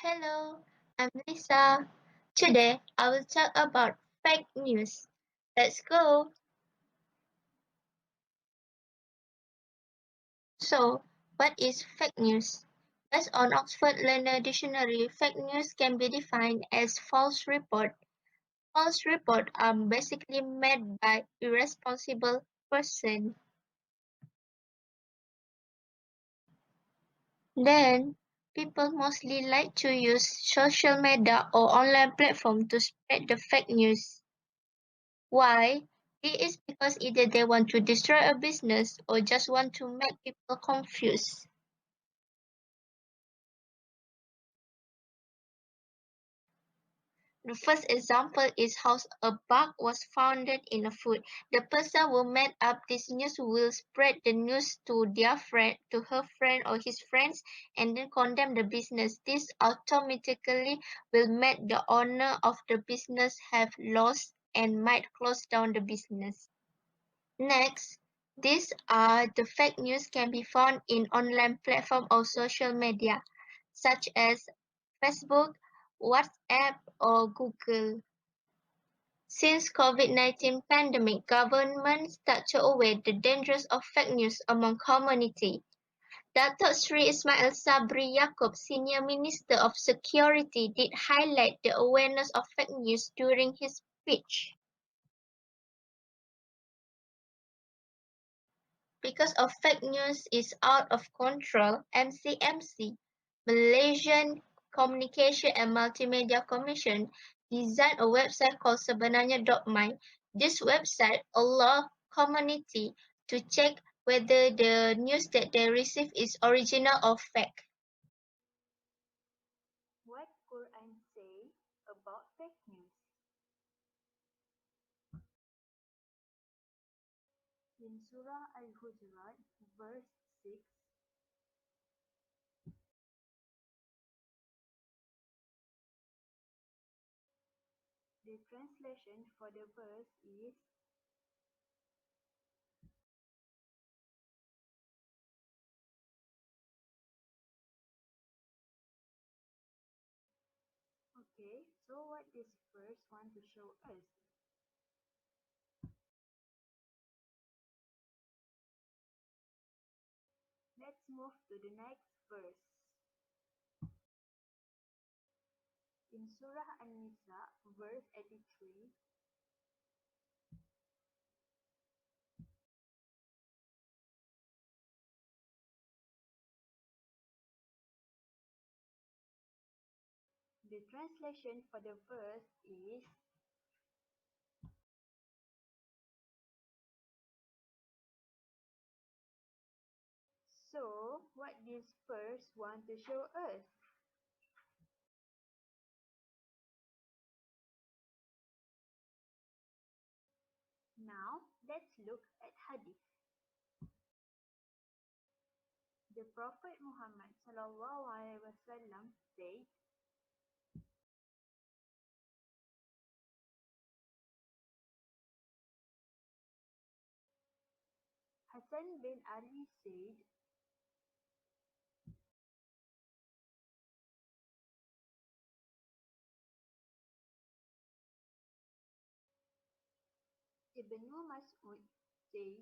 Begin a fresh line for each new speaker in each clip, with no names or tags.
Hello, I'm Lisa. Today I will talk about fake news. Let's go. So, what is fake news? Based on Oxford Learner Dictionary, fake news can be defined as false report. False reports are basically made by irresponsible person. Then, people mostly like to use social media or online platform to spread the fake news. Why? It is because either they want to destroy a business or just want to make people confused. The first example is how a bug was found in a food. The person who made up this news will spread the news to their friend, to her friend or his friends, and then condemn the business. This automatically will make the owner of the business have lost and might close down the business. Next, these are the fake news can be found in online platforms or social media, such as Facebook, WhatsApp, or Google. Since COVID-19 pandemic, governments start to aware the dangers of fake news among community. Datuk Sri Ismail Sabri Yaakob, Senior Minister of Security, did highlight the awareness of fake news during his speech. Because of fake news is out of control, MCMC, Malaysian Communication and Multimedia Commission, designed a website called Sebenarnya.my. This website allows community to check whether the news that they receive is original or fake.
What Quran say about fake news? In Surah Al-Hujurat, verse 6, the translation for the verse is okay, so what this verse want to show us? Let's move to the next verse. In Surah An-Nisa, verse 83, the translation for the verse is so what this verse want to show us? Now, let's look at hadith. The Prophet Muhammad SAW said, Hassan bin Ali said, Ibn Mas'ud said,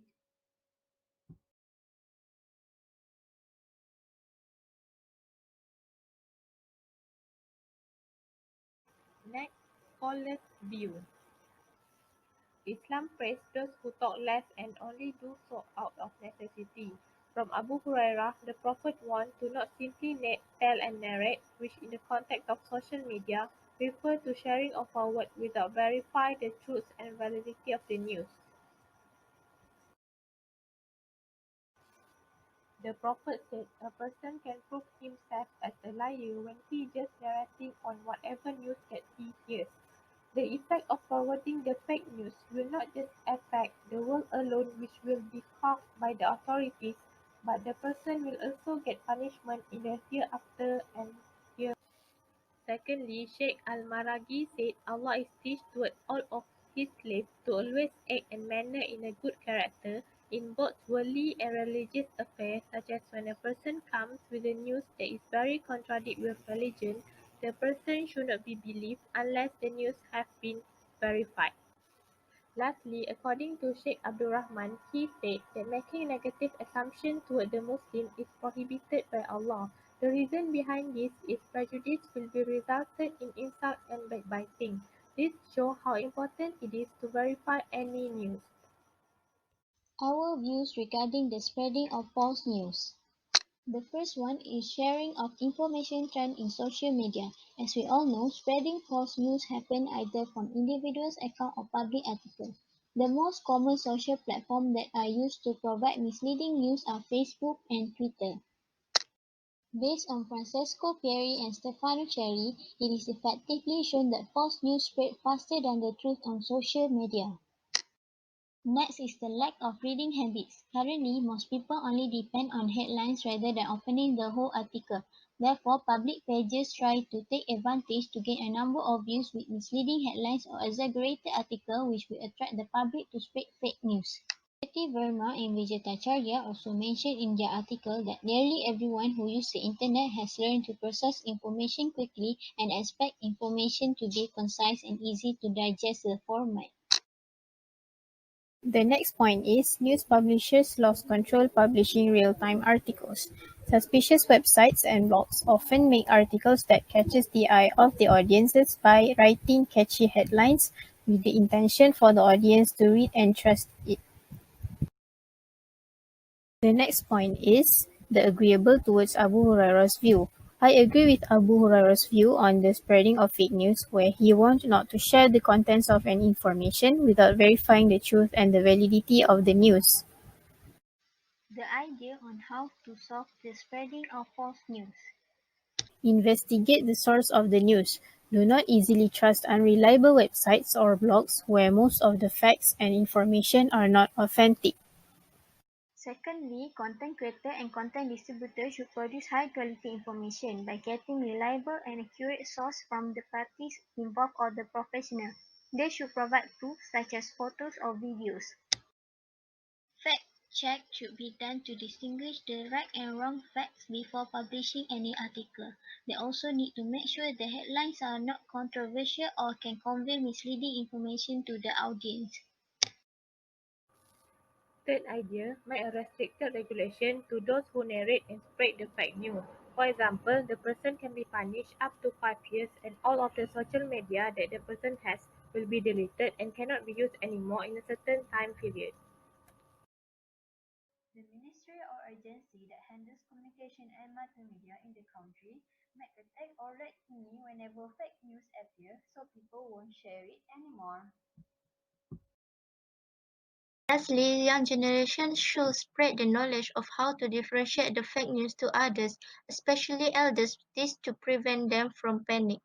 Next, scholars' view. Islam praised those who talk less and only do so out of necessity. From Abu Hurairah, the Prophet warned to not simply tell and narrate, which in the context of social media refer to sharing of a word without verifying the truth and validity of the news. The Prophet said a person can prove himself as a liar when he just narrating on whatever news that he hears. The effect of forwarding the fake news will not just affect the world alone, which will be cuffed by the authorities, but the person will also get punishment in the hereafter and here. Secondly, Sheikh Al-Maraghi said Allah is pleased toward all of His slaves to always act and manner in a good character in both worldly and religious affairs, such as when a person comes with a news that is very contradict with religion, the person should not be believed unless the news have been verified. Lastly, according to Sheikh Abdul Rahman, he said that making negative assumptions toward the Muslim is prohibited by Allah. The reason behind this is prejudice will be resulted in insult and backbiting. This shows how important it is to verify any news.
Our views regarding the spreading of false news. The first one is sharing of information trend in social media. As we all know, spreading false news happen either from individuals' account or public articles. The most common social platforms that are used to provide misleading news are Facebook and Twitter. Based on Francesco Pieri and Stefano Cherry, it is effectively shown that false news spread faster than the truth on social media. Next is the lack of reading habits. Currently, most people only depend on headlines rather than opening the whole article. Therefore, public pages try to take advantage to gain a number of views with misleading headlines or exaggerated articles which will attract the public to spread fake news. Jyoti Verma and Vijayacharya also mentioned in their article that nearly everyone who uses the internet has learned to process information quickly and expect information to be concise and easy to digest the format.
The next point is news publishers lost control publishing real-time articles. Suspicious websites and blogs often make articles that catches the eye of the audiences by writing catchy headlines with the intention for the audience to read and trust it. The next point is the agreeable towards Abu Hurairah's view. I agree with Abu Hurairah's view on the spreading of fake news where he warned not to share the contents of an information without verifying the truth and the validity of the news.
The idea on how to solve the spreading of false news.
Investigate the source of the news. Do not easily trust unreliable websites or blogs where most of the facts and information are not authentic.
Secondly, content creators and content distributors should produce high-quality information by getting reliable and accurate sources from the parties involved or the professionals. They should provide proof such as photos or videos. Fact check should be done to distinguish the right and wrong facts before publishing any article. They also need to make sure the headlines are not controversial or can convey misleading information to the audience.
Third idea, make a restricted regulation to those who narrate and spread the fake news. For example, the person can be punished up to 5 years and all of the social media that the person has will be deleted and cannot be used anymore in a certain time period.
The ministry or agency that handles communication and multimedia in the country make a tag or red thingy whenever fake news appear so people won't share it anymore.
Lastly, young generations should spread the knowledge of how to differentiate the fake news to others, especially elders, this to prevent them from panic.